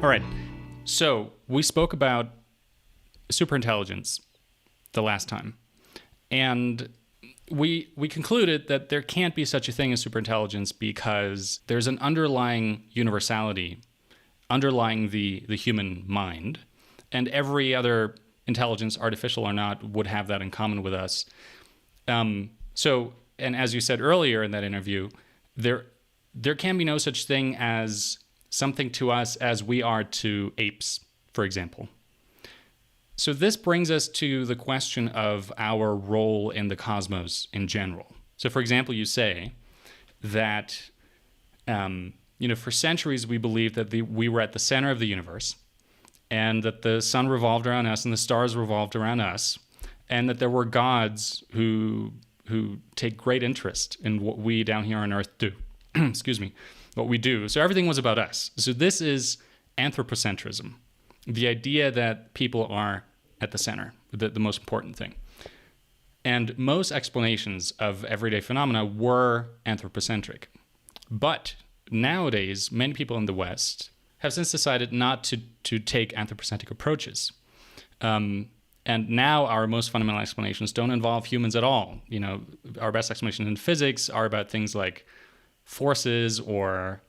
All right. So we spoke about superintelligence the last time. And we concluded that there can't be such a thing as superintelligence because there's an underlying universality underlying the human mind. And every other intelligence, artificial or not, would have that in common with us. And as you said earlier in that interview, there can be no such thing as something to us as we are to apes, for example. So this brings us to the question of our role in the cosmos in general. So, for example, you say that, for centuries we believed that we were at the center of the universe, and that the sun revolved around us and the stars revolved around us, and that there were gods who take great interest in what we down here on Earth do. Excuse me, what we do. So everything was about us. So this is anthropocentrism, the idea that people are at the center, the most important thing. And most explanations of everyday phenomena were anthropocentric. But nowadays, many people in the West have since decided not to take anthropocentric approaches. And now our most fundamental explanations don't involve humans at all. Our best explanations in physics are about things like forces or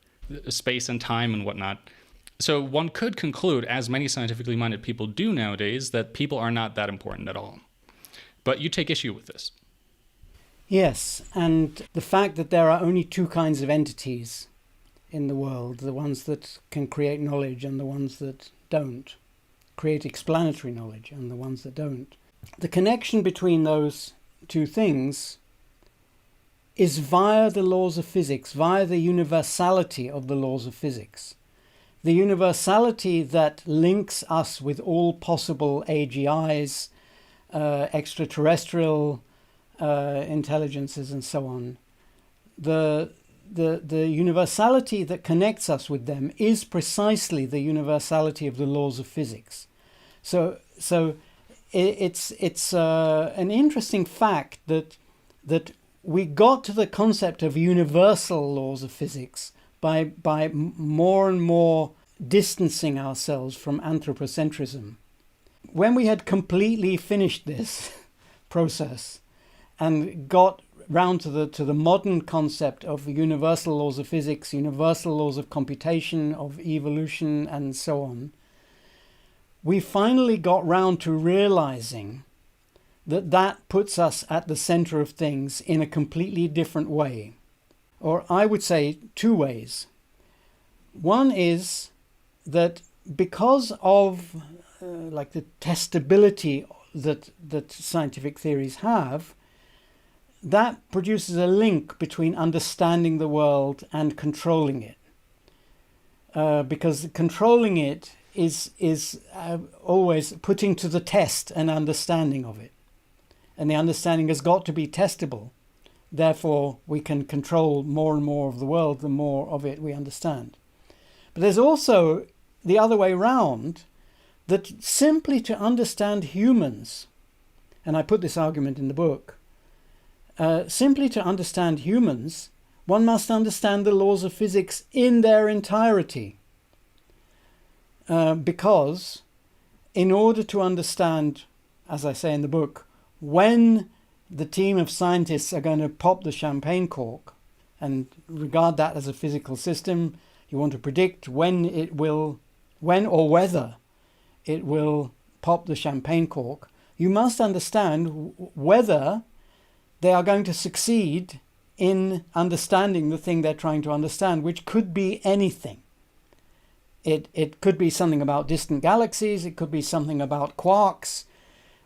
space and time and whatnot. So one could conclude, as many scientifically minded people do nowadays, that people are not that important at all. But you take issue with this. Yes, and the fact that there are only two kinds of entities in the world, the ones that can create knowledge and the ones that don't, create explanatory knowledge and the ones that don't. The connection between those two things is via the laws of physics, via the universality of the laws of physics. The universality that links us with all possible AGIs, extraterrestrial intelligences and so on. The universality that connects us with them is precisely the universality of the laws of physics. So it's an interesting fact that we got to the concept of universal laws of physics by more and more distancing ourselves from anthropocentrism. When we had completely finished this process and got round to the modern concept of universal laws of physics, universal laws of computation, of evolution, and so on, we finally got round to realizing that puts us at the center of things in a completely different way. Or I would say two ways. One is that because of the testability that scientific theories have, that produces a link between understanding the world and controlling it. Because controlling it is always putting to the test an understanding of it. And the understanding has got to be testable. Therefore, we can control more and more of the world, the more of it we understand. But there's also the other way round, that simply to understand humans, and I put this argument in the book, simply to understand humans, one must understand the laws of physics in their entirety. Because in order to understand, as I say in the book, when the team of scientists are going to pop the champagne cork and regard that as a physical system, you want to predict when or whether it will pop the champagne cork, you must understand whether they are going to succeed in understanding the thing they're trying to understand, which could be anything. It could be something about distant galaxies, it could be something about quarks,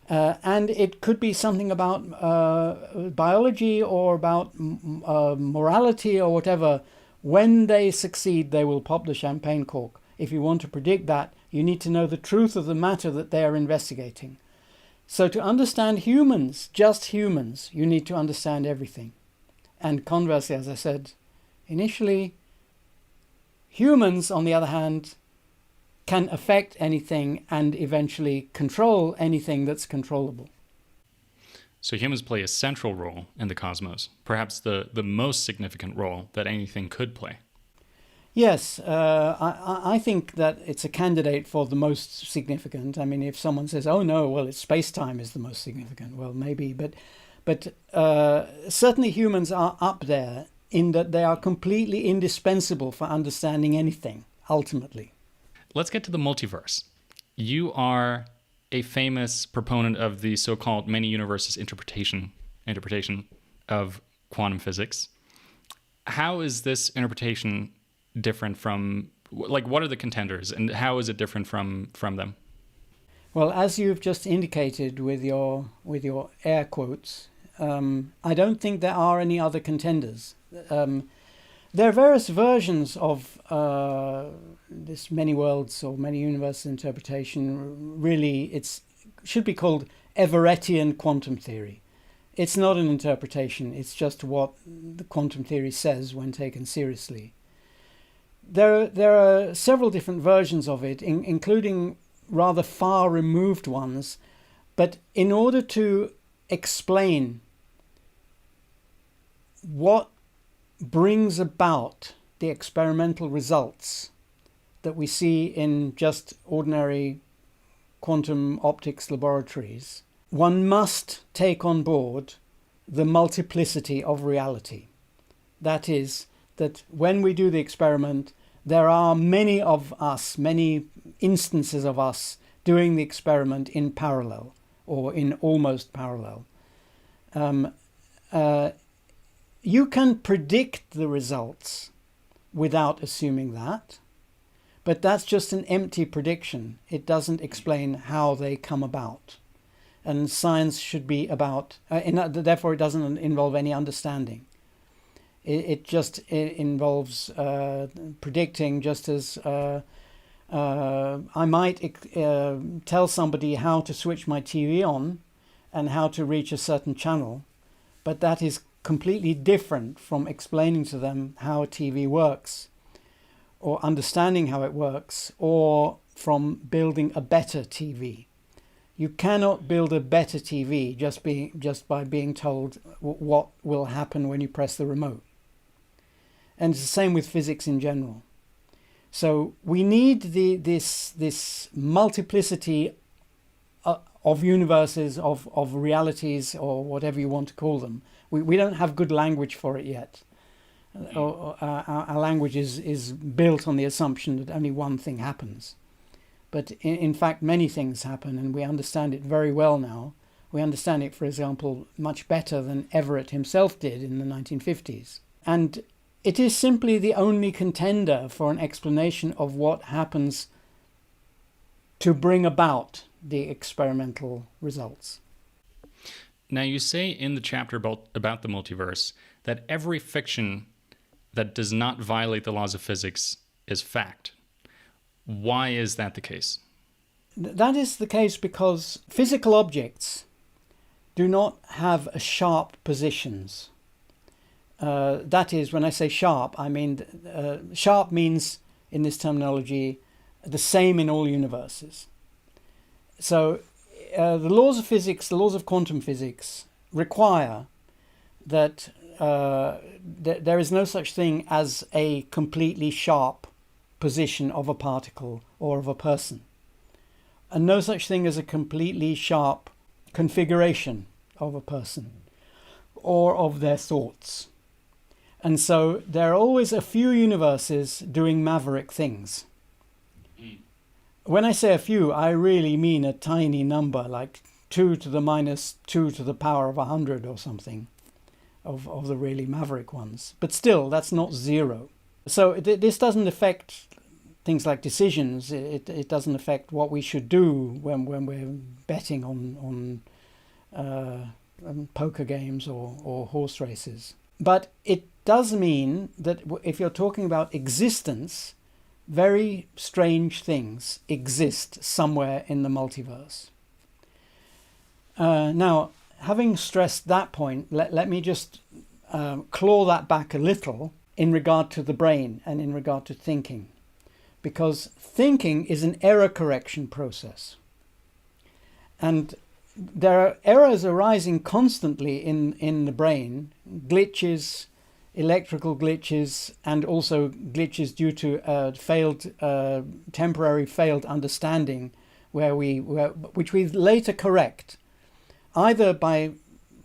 and it could be something about biology or about morality or whatever. When they succeed, they will pop the champagne cork. If you want to predict that, you need to know the truth of the matter that they are investigating. So to understand humans, just humans, you need to understand everything. And conversely, as I said initially, humans, on the other hand, can affect anything and eventually control anything that's controllable. So humans play a central role in the cosmos, perhaps the most significant role that anything could play. Yes, I think that it's a candidate for the most significant. I mean, if someone says, "Oh no, well, it's space-time is the most significant," well, maybe, but certainly humans are up there in that they are completely indispensable for understanding anything. Ultimately, Let's get to the multiverse. You are a famous proponent of the so-called many universes interpretation of quantum physics. How is this interpretation different from, like, what are the contenders and how is it different from them? well, as you've just indicated with your air quotes, I don't think there are any other contenders. There are various versions of this many worlds or many universes interpretation. Really, it should be called Everettian quantum theory. It's not an interpretation, it's just what the quantum theory says when taken seriously. There are several different versions of it, including rather far removed ones, but in order to explain what brings about the experimental results that we see in just ordinary quantum optics laboratories, one must take on board the multiplicity of reality. That is, that when we do the experiment, there are many of us, many instances of us doing the experiment in parallel or in almost parallel. You can predict the results without assuming that, but that's just an empty prediction. It doesn't explain how they come about. And science should be about, therefore it doesn't involve any understanding. It just involves predicting, just as I might tell somebody how to switch my TV on and how to reach a certain channel, but that is completely different from explaining to them how a TV works or understanding how it works, or from building a better TV. You cannot build a better TV just by being told what will happen when you press the remote. And it's the same with physics in general. So we need this multiplicity of universes, of realities, or whatever you want to call them. We don't have good language for it yet. Our language is built on the assumption that only one thing happens. But in fact, many things happen, and we understand it very well now. We understand it, for example, much better than Everett himself did in the 1950s. And it is simply the only contender for an explanation of what happens to bring about the experimental results. Now, you say in the chapter about the multiverse that every fiction that does not violate the laws of physics is fact. Why is that the case? That is the case because physical objects do not have sharp positions. That is, when I say sharp, I mean sharp means, in this terminology, the same in all universes. So the laws of physics, the laws of quantum physics, require that there is no such thing as a completely sharp position of a particle or of a person, and no such thing as a completely sharp configuration of a person or of their thoughts. And so there are always a few universes doing maverick things. When I say a few, I really mean a tiny number, like 2 to the minus 2 to the power of 100 or something, of the really maverick ones. But still, that's not zero. So this doesn't affect things like decisions. It doesn't affect what we should do when we're betting on poker games or horse races. But it does mean that if you're talking about existence, very strange things exist somewhere in the multiverse. Now, having stressed that point, let me just claw that back a little in regard to the brain and in regard to thinking. Because thinking is an error correction process. And there are errors arising constantly in the brain, glitches electrical glitches and also glitches due to temporary failed understanding, which we later correct, either by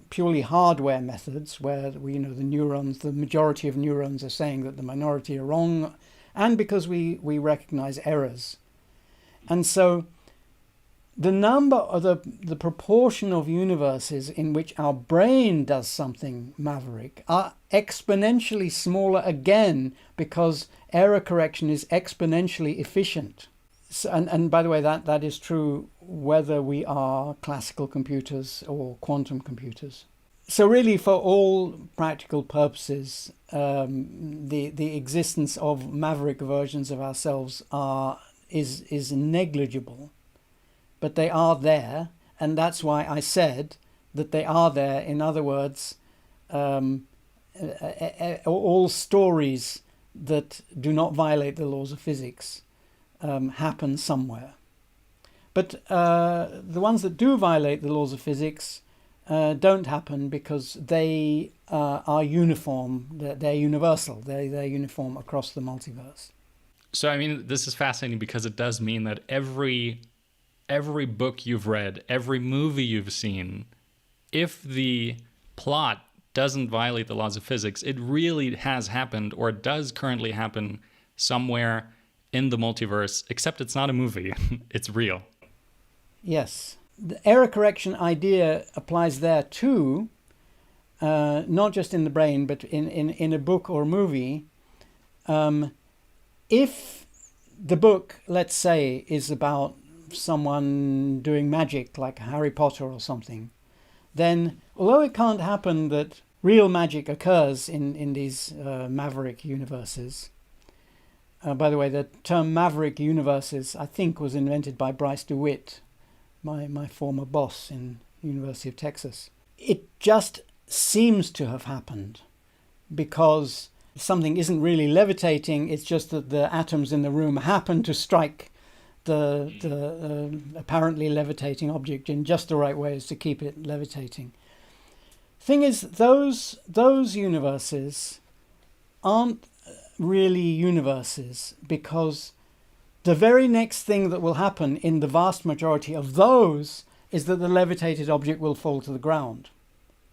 purely hardware methods, where the majority of neurons are saying that the minority are wrong, and because we recognize errors. And so the number of the proportion of universes in which our brain does something maverick are exponentially smaller again, because error correction is exponentially efficient. So, and by the way, that is true whether we are classical computers or quantum computers. So really, for all practical purposes, the existence of maverick versions of ourselves is negligible. But they are there, and that's why I said that they are there. In other words, all stories that do not violate the laws of physics happen somewhere. But the ones that do violate the laws of physics don't happen because they are uniform. They're universal. They're uniform across the multiverse. So, I mean, this is fascinating because it does mean that every book you've read, every movie you've seen, if the plot doesn't violate the laws of physics, it really has happened, or it does currently happen somewhere in the multiverse, except it's not a movie. It's real. Yes. The error correction idea applies there too, not just in the brain, but in a book or movie. If the book, let's say, is about someone doing magic like Harry Potter or something, then although it can't happen that real magic occurs in these maverick universes, by the way, the term maverick universes I think was invented by Bryce DeWitt, my former boss in University of Texas. It just seems to have happened because something isn't really levitating, it's just that the atoms in the room happen to strike the apparently levitating object in just the right ways to keep it levitating. Thing is, those universes aren't really universes, because the very next thing that will happen in the vast majority of those is that the levitated object will fall to the ground.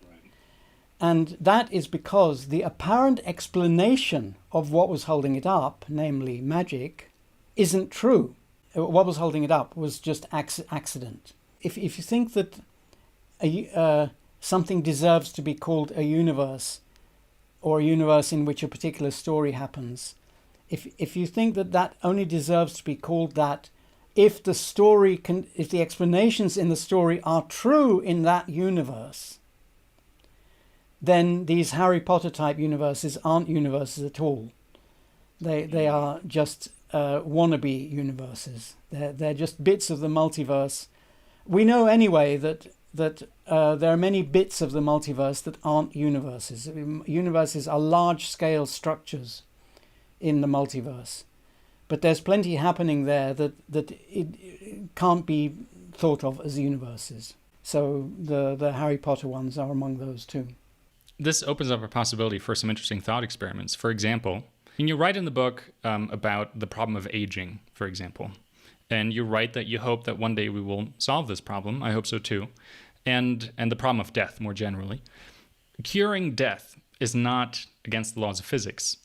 Right. And that is because the apparent explanation of what was holding it up, namely magic, isn't true. What was holding it up was just accident. If you think that something deserves to be called a universe, or a universe in which a particular story happens, if you think that only deserves to be called that if the explanations in the story are true in that universe, then these Harry Potter type universes aren't universes at all. They are just wannabe universes. They're just bits of the multiverse. We know anyway that there are many bits of the multiverse that aren't universes. Universes are large-scale structures in the multiverse, but there's plenty happening there that it can't be thought of as universes. So the Harry Potter ones are among those too. This opens up a possibility for some interesting thought experiments. For example, you write in the book about the problem of aging, for example. And you write that you hope that one day we will solve this problem. I hope so too. And the problem of death more generally. Curing death is not against the laws of physics.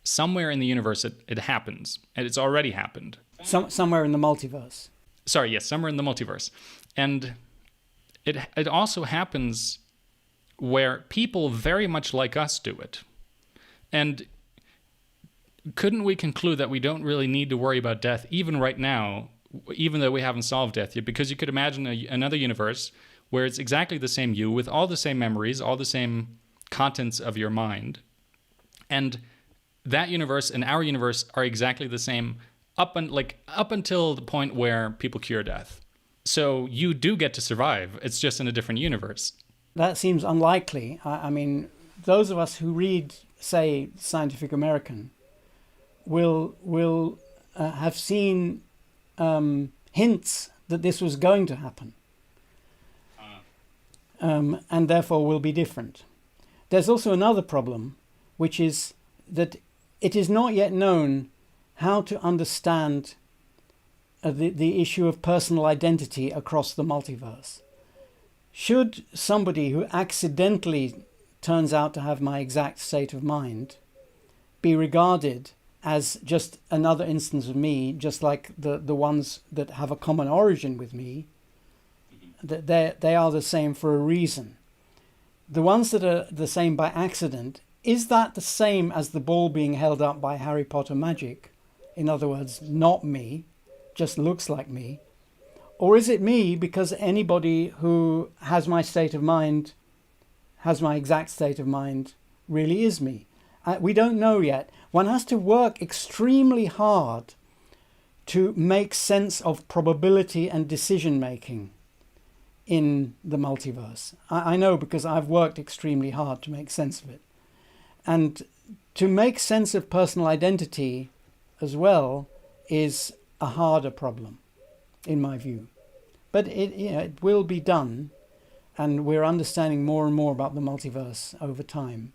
Somewhere in the universe it happens, and it's already happened. Somewhere in the multiverse. Sorry, yes, somewhere in the multiverse. And it also happens where people very much like us do it. And couldn't we conclude that we don't really need to worry about death even right now, even though we haven't solved death yet? Because you could imagine another universe where it's exactly the same you, with all the same memories, all the same contents of your mind. And that universe and our universe are exactly the same up until the point where people cure death. So you do get to survive. It's just in a different universe. That seems unlikely. I mean, those of us who read, say, Scientific American will have seen hints that this was going to happen, and therefore will be different. There's also another problem, which is that it is not yet known how to understand the issue of personal identity across the multiverse. Should somebody who accidentally turns out to have my exact state of mind be regarded as just another instance of me, just like the ones that have a common origin with me, that they are the same for a reason. The ones that are the same by accident, is that the same as the ball being held up by Harry Potter magic? In other words, not me, just looks like me. Or is it me because anybody who has my state of mind, has my exact state of mind, really is me? We don't know yet. One has to work extremely hard to make sense of probability and decision making in the multiverse. I know because I've worked extremely hard to make sense of it. And to make sense of personal identity as well is a harder problem, in my view. But it will be done, and we're understanding more and more about the multiverse over time.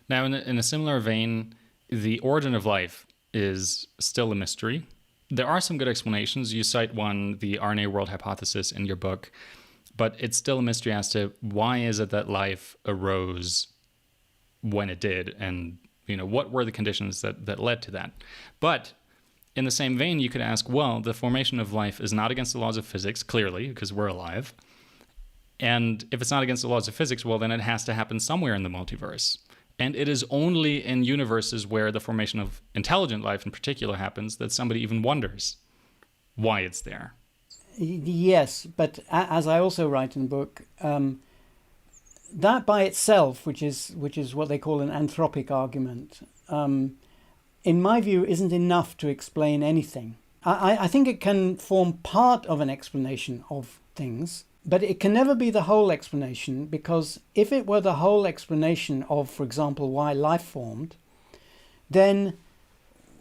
Now, in a similar vein, the origin of life is still a mystery. There are some good explanations. You cite one, the RNA world hypothesis, in your book, but it's still a mystery as to why is it that life arose when it did, and what were the conditions that led to that. But in the same vein, you could ask, well, the formation of life is not against the laws of physics, clearly, because we're alive. And if it's not against the laws of physics, well, then it has to happen somewhere in the multiverse. And it is only in universes where the formation of intelligent life in particular happens that somebody even wonders why it's there. Yes, but as I also write in the book, that by itself, which is what they call an anthropic argument, in my view, isn't enough to explain anything. I think it can form part of an explanation of things, but it can never be the whole explanation, because if it were the whole explanation of, for example, why life formed, then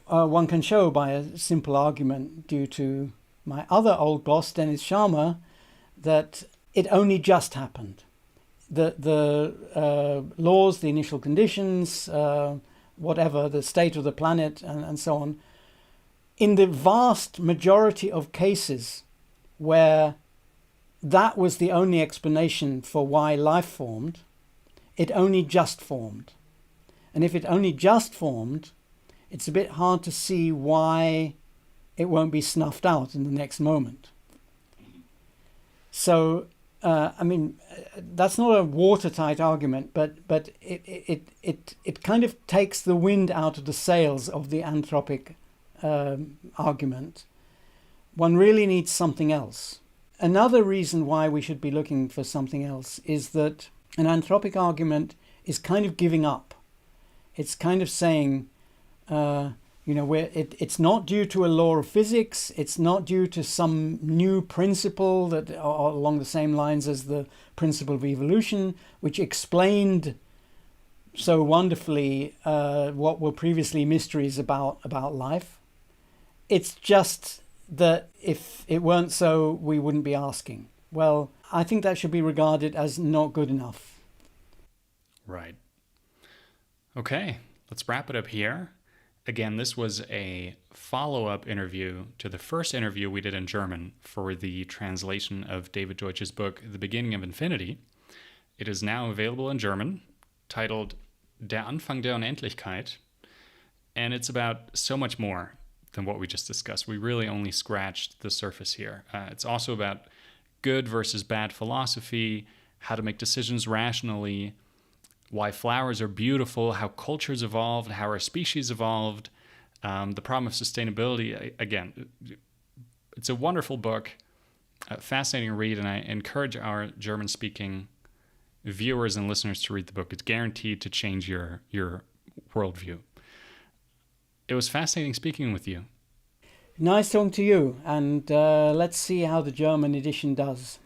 one can show by a simple argument due to my other old boss, Dennis Sharma, that it only just happened. The laws, the initial conditions, whatever, the state of the planet and so on, in the vast majority of cases where that was the only explanation for why life formed, it only just formed. And if it only just formed, it's a bit hard to see why it won't be snuffed out in the next moment. So, that's not a watertight argument, but it kind of takes the wind out of the sails of the anthropic argument. One really needs something else. Another reason why we should be looking for something else is that an anthropic argument is kind of giving up. It's kind of saying, it's not due to a law of physics. It's not due to some new principle that are along the same lines as the principle of evolution, which explained so wonderfully what were previously mysteries about life. It's just that if it weren't so, we wouldn't be asking. Well, I think that should be regarded as not good enough. Right. Okay, let's wrap it up here. Again, this was a follow-up interview to the first interview we did in German for the translation of David Deutsch's book, The Beginning of Infinity. It is now available in German, titled Der Anfang der Unendlichkeit, and it's about so much more than what we just discussed. We really only scratched the surface here. It's also about good versus bad philosophy, how to make decisions rationally, why flowers are beautiful, how cultures evolved, how our species evolved, the problem of sustainability. Again, it's a wonderful book, a fascinating read, and I encourage our German-speaking viewers and listeners to read the book. It's guaranteed to change your worldview. It was fascinating speaking with you. Nice talking to you, and let's see how the German edition does.